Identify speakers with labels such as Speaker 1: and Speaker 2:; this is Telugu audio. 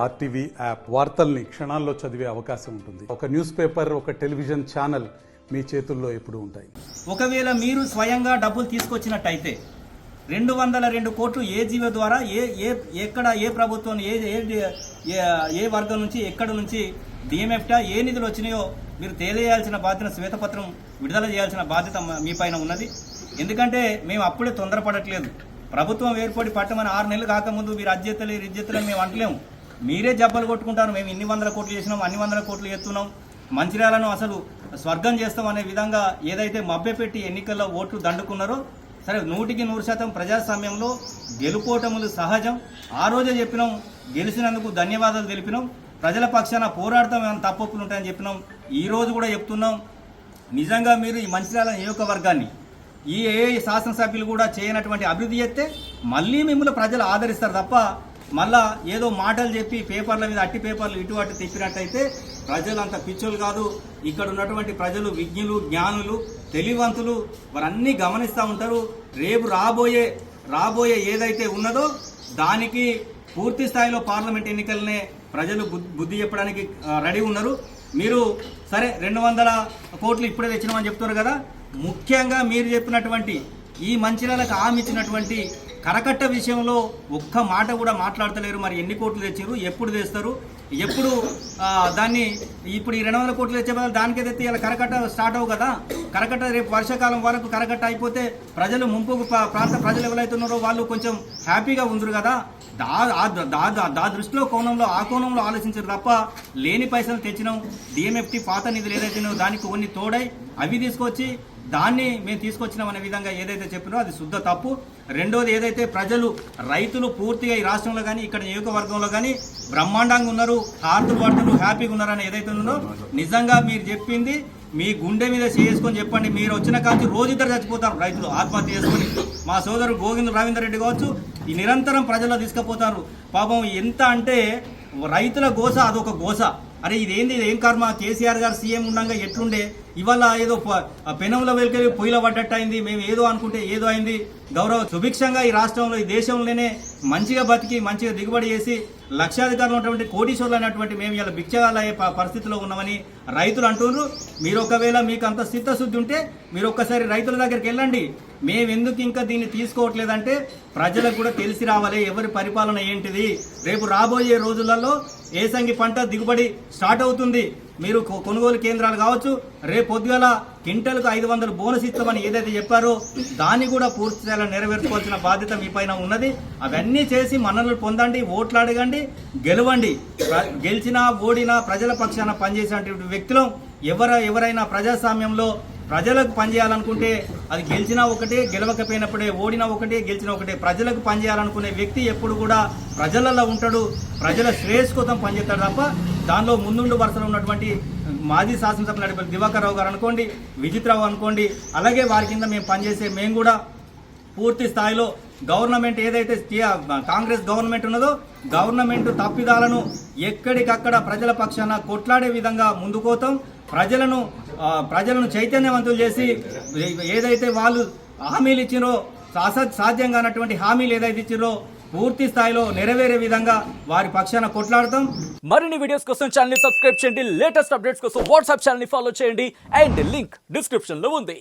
Speaker 1: ఆర్టీవీ యాప్ వార్తల్ని క్షణాల్లో చదివే అవకాశం ఉంటుంది. ఒక న్యూస్ పేపర్, ఒక టెలివిజన్ ఛానల్ మీ చేతుల్లో ఎప్పుడూ ఉంటాయి.
Speaker 2: ఒకవేళ మీరు స్వయంగా డబ్బులు తీసుకొచ్చినట్టయితే 202 కోట్లు ఏ జీవో ద్వారా ఎక్కడ ఏ ప్రభుత్వం ఏ వర్గం నుంచి ఎక్కడ నుంచి డిఎంఎఫ్టా ఏ నిధులు వచ్చినాయో మీరు తెలియజేయాల్సిన బాధ్యత, శ్వేతపత్రం విడుదల చేయాల్సిన బాధ్యత మీ పైన ఉన్నది. ఎందుకంటే మేము అప్పుడే తొందరపడట్లేదు. ప్రభుత్వం ఏర్పడి పట్టమని 6 నెలలు కాకముందు మీరు అధ్యతలని మేము అంటలేము. మీరే జబ్బలు కొట్టుకుంటారు. మేము ఇన్ని 100 కోట్లు చేసినాం, అన్ని 100 కోట్లు చేస్తున్నాం, మంచిర్యాలను అసలు స్వర్గం చేస్తాం అనే విధంగా ఏదైతే మభ్యపెట్టి ఎన్నికల్లో ఓట్లు దండుకున్నారో, సరే 100% ప్రజాస్వామ్యంలో గెలుపోటములు సహజం. ఆ రోజే చెప్పినాం, గెలిచినందుకు ధన్యవాదాలు తెలిపినాం, ప్రజల పక్షాన పోరాడతాం, ఏమైనా తప్పొప్పులు ఉంటాయని చెప్పినాం. ఈ రోజు కూడా చెప్తున్నాం, నిజంగా మీరు ఈ మంచిర్యాల నియోజకవర్గాన్ని ఏ శాసనసభ్యులు కూడా చేయనటువంటి అభివృద్ధి చేస్తే మళ్ళీ మిమ్మల్ని ప్రజలు ఆదరిస్తారు తప్ప మళ్ళా ఏదో మాటలు చెప్పి పేపర్ల మీద అట్టి పేపర్లు ఇటు అటు తిప్పినట్టయితే ప్రజలు అంత పిచ్చోలు కాదు. ఇక్కడ ఉన్నటువంటి ప్రజలు విజ్ఞులు, జ్ఞానులు, తెలివంతులు, వారన్నీ గమనిస్తూ ఉంటారు. రేపు రాబోయే ఏదైతే ఉన్నదో దానికి పూర్తి స్థాయిలో పార్లమెంట్ ఎన్నికలనే ప్రజలు బుద్ధి చెప్పడానికి రెడీ ఉన్నారు. మీరు సరే 200 కోట్లు ఇప్పుడే తెచ్చినామని చెప్తున్నారు కదా, ముఖ్యంగా మీరు చెప్పినటువంటి ఈ మంచిర్యాలకు హామీ ఇచ్చినటువంటి కరకట్ట విషయంలో ఒక్క మాట కూడా మాట్లాడతలేరు. మరి ఎన్ని కోట్లు తెచ్చారు, ఎప్పుడు తెస్తారు, ఎప్పుడు దాన్ని ఇప్పుడు ఈ 200 కోట్లు తెచ్చే బదులు దానికే తెచ్చి ఇలా కరకట్ట స్టార్ట్ అవ్వు కదా. కరకట్ట రేపు వర్షాకాలం వరకు కరకట్ట అయిపోతే ప్రజలు ముంపు ప్రాంత ప్రజలు ఎవరైతే ఉన్నారో వాళ్ళు కొంచెం హ్యాపీగా ఉందరు కదా. దృష్టిలో ఆ కోణంలో ఆలోచించారు తప్ప లేని పైసలు తెచ్చినాం. డిఎంఎఫ్టీ పాత నిధులు ఏదైతే దానికి కొన్ని తోడై అవి తీసుకొచ్చి దాన్ని మేము తీసుకొచ్చినాం అనే విధంగా ఏదైతే చెప్పినో అది శుద్ధ తప్పు. రెండోది ఏదైతే రైతులు పూర్తిగా ఈ రాష్ట్రంలో కానీ ఇక్కడ నియోజకవర్గంలో కానీ బ్రహ్మాండంగా ఉన్నారు, హార్తులు పడుతున్నారు, హ్యాపీగా ఉన్నారని ఏదైతే ఉందో నిజంగా మీరు చెప్పింది మీ గుండె మీద చేసుకొని చెప్పండి. మీరు వచ్చిన కాంచి రోజు 2 చచ్చిపోతారు రైతులు ఆత్మహత్య చేసుకొని. మా సోదరుడు గోవింద రవీందర్ రెడ్డి కావచ్చు, ఈ నిరంతరం ప్రజల్లో తీసుకుపోతారు. పాపం ఎంత అంటే రైతుల గోస అదొక గోస. అరే ఇదేంది, ఏం కర్మ, కేసీఆర్ గారు సీఎం ఉండగా ఎట్లుండే, ఇవాళ ఏదో పెనంలో వెలికి పొయ్యిలో పడ్డట్టు అయింది, మేము ఏదో అనుకుంటే ఏదో అయింది. సుభిక్షంగా ఈ రాష్ట్రంలో ఈ దేశంలోనే మంచిగా బతికి మంచిగా దిగుబడి చేసి లక్షాధికారులు ఉన్నటువంటి కోటీశ్వరులు అనేటువంటి మేము ఇలా భిక్షగాలు అయ్యే పరిస్థితిలో ఉన్నామని రైతులు అంటున్నారు. మీరు ఒకవేళ మీకు అంత చిత్తశుద్ధి ఉంటే మీరు ఒక్కసారి రైతుల దగ్గరికి వెళ్ళండి. మేము ఎందుకు ఇంకా దీన్ని తీసుకోవట్లేదంటే ప్రజలకు కూడా తెలిసి రావాలి ఎవరి పరిపాలన ఏంటిది. రేపు రాబోయే రోజులలో ఏసంగి పంట దిగుబడి స్టార్ట్ అవుతుంది. మీరు కొనుగోలు కేంద్రాలు కావచ్చు, రేపు పొద్దుగల క్వింటల్కు 500 బోనస్ ఇస్తామని ఏదైతే చెప్పారో దాన్ని కూడా పూర్తి స్థాయిలో నెరవేర్చుకోవాల్సిన బాధ్యత మీ పైన ఉన్నది. అవన్నీ చేసి మన్ననలు పొందండి, ఓట్లు అడగండి, గెలవండి. గెలిచినా ఓడినా ప్రజల పక్షాన పనిచేసేటువంటి వ్యక్తులు ఎవరైనా ప్రజాస్వామ్యంలో ప్రజలకు పనిచేయాలనుకుంటే అది గెలిచినా ఒకటే, గెలవకపోయినప్పుడే, ఓడినా ఒకటే, గెలిచినా ఒకటే, ప్రజలకు పనిచేయాలనుకునే వ్యక్తి ఎప్పుడు కూడా ప్రజలలో ఉంటాడు, ప్రజల శ్రేయస్ కోసం పనిచేస్తాడు తప్ప దానిలో ముందుండు వరుసలో ఉన్నటువంటి మాజీ శాసనసభ నడిపే దివాకర్ రావు గారు అనుకోండి, విజిత్రావు అనుకోండి, అలాగే వారి కింద మేము కూడా పూర్తి స్థాయిలో గవర్నమెంట్ ఏదైతే కాంగ్రెస్ గవర్నమెంట్ ఉన్నదో గవర్నమెంట్ తప్పిదాలను ఎక్కడికక్కడ ప్రజల పక్షాన కొట్లాడే విధంగా ముందుకోతాం. ప్రజలను చైతన్యవంతులు చేసి ఏదైతే వాళ్ళు హామీలు ఇచ్చిరో, సాధ్యంగా అన్నటువంటి హామీలు ఏదైతే ఇచ్చిరో పూర్తి స్థాయిలో నెరవేరే విధంగా వారి పక్షాన కొట్లాడతాం.
Speaker 3: మరిన్ని వీడియోస్ కోసం ఛానల్ ని సబ్స్క్రైబ్ చేయండి. లేటెస్ట్ అప్డేట్స్ కోసం వాట్సాప్ ఛానల్ ని ఫాలో చేయండి. అండ్ లింక్ డిస్క్రిప్షన్ లో ఉంది.